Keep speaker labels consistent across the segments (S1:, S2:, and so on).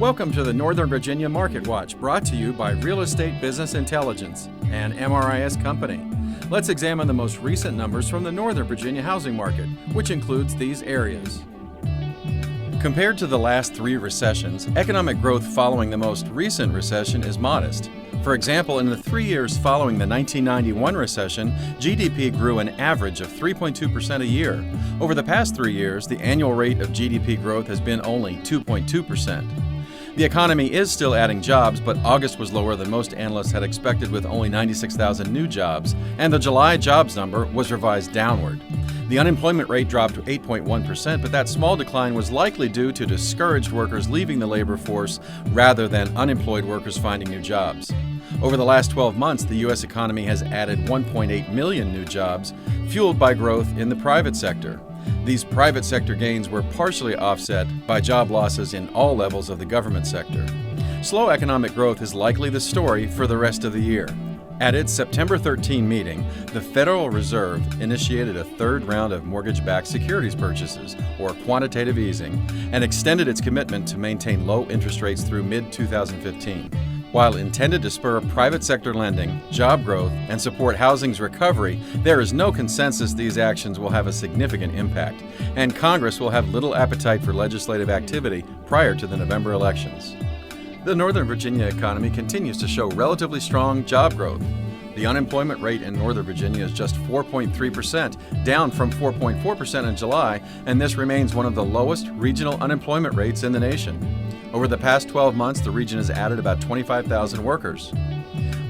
S1: Welcome to the Northern Virginia Market Watch, brought to you by Real Estate Business Intelligence, an MRIS company. Let's examine the most recent numbers from the Northern Virginia housing market, which includes these areas. Compared to the last three recessions, economic growth following the most recent recession is modest. For example, in the 3 years following the 1991 recession, GDP grew an average of 3.2% a year. Over the past 3 years, the annual rate of GDP growth has been only 2.2%. The economy is still adding jobs, but August was lower than most analysts had expected, with only 96,000 new jobs, and the July jobs number was revised downward. The unemployment rate dropped to 8.1%, but that small decline was likely due to discouraged workers leaving the labor force rather than unemployed workers finding new jobs. Over the last 12 months, the U.S. economy has added 1.8 million new jobs, fueled by growth in the private sector. These private sector gains were partially offset by job losses in all levels of the government sector. Slow economic growth is likely the story for the rest of the year. At its September 13 meeting, the Federal Reserve initiated a third round of mortgage-backed securities purchases, or quantitative easing, and extended its commitment to maintain low interest rates through mid-2015. While intended to spur private sector lending, job growth, and support housing's recovery, there is no consensus these actions will have a significant impact, and Congress will have little appetite for legislative activity prior to the November elections. The Northern Virginia economy continues to show relatively strong job growth. The unemployment rate in Northern Virginia is just 4.3%, down from 4.4% in July, and this remains one of the lowest regional unemployment rates in the nation. Over the past 12 months, the region has added about 25,000 workers.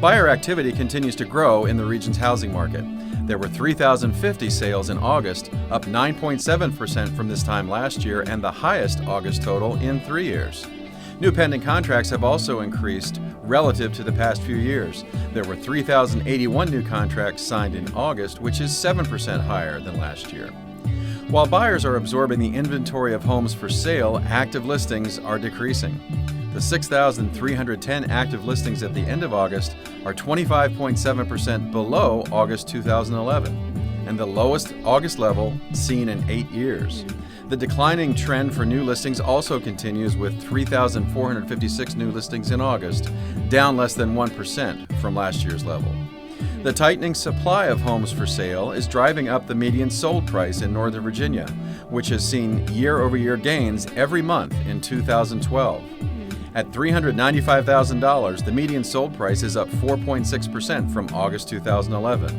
S1: Buyer activity continues to grow in the region's housing market. There were 3,050 sales in August, up 9.7% from this time last year, and the highest August total in 3 years. New pending contracts have also increased relative to the past few years. There were 3,081 new contracts signed in August, which is 7% higher than last year. While buyers are absorbing the inventory of homes for sale, active listings are decreasing. The 6,310 active listings at the end of August are 25.7% below August 2011, and the lowest August level seen in 8 years. The declining trend for new listings also continues, with 3,456 new listings in August, down less than 1% from last year's level. The tightening supply of homes for sale is driving up the median sold price in Northern Virginia, which has seen year-over-year gains every month in 2012. At $395,000, the median sold price is up 4.6% from August 2011.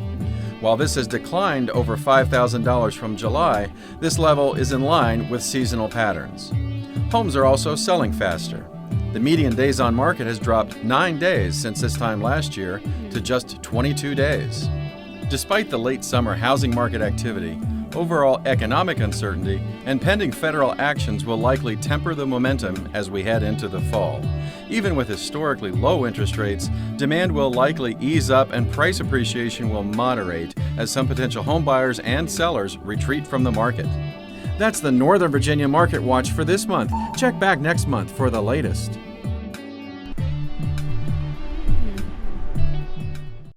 S1: While this has declined over $5,000 from July, this level is in line with seasonal patterns. Homes are also selling faster. The median days on market has dropped 9 days since this time last year to just 22 days. Despite the late summer housing market activity, overall economic uncertainty and pending federal actions will likely temper the momentum as we head into the fall. Even with historically low interest rates, demand will likely ease up and price appreciation will moderate as some potential home buyers and sellers retreat from the market. That's the Northern Virginia Market Watch for this month. Check back next month for the latest.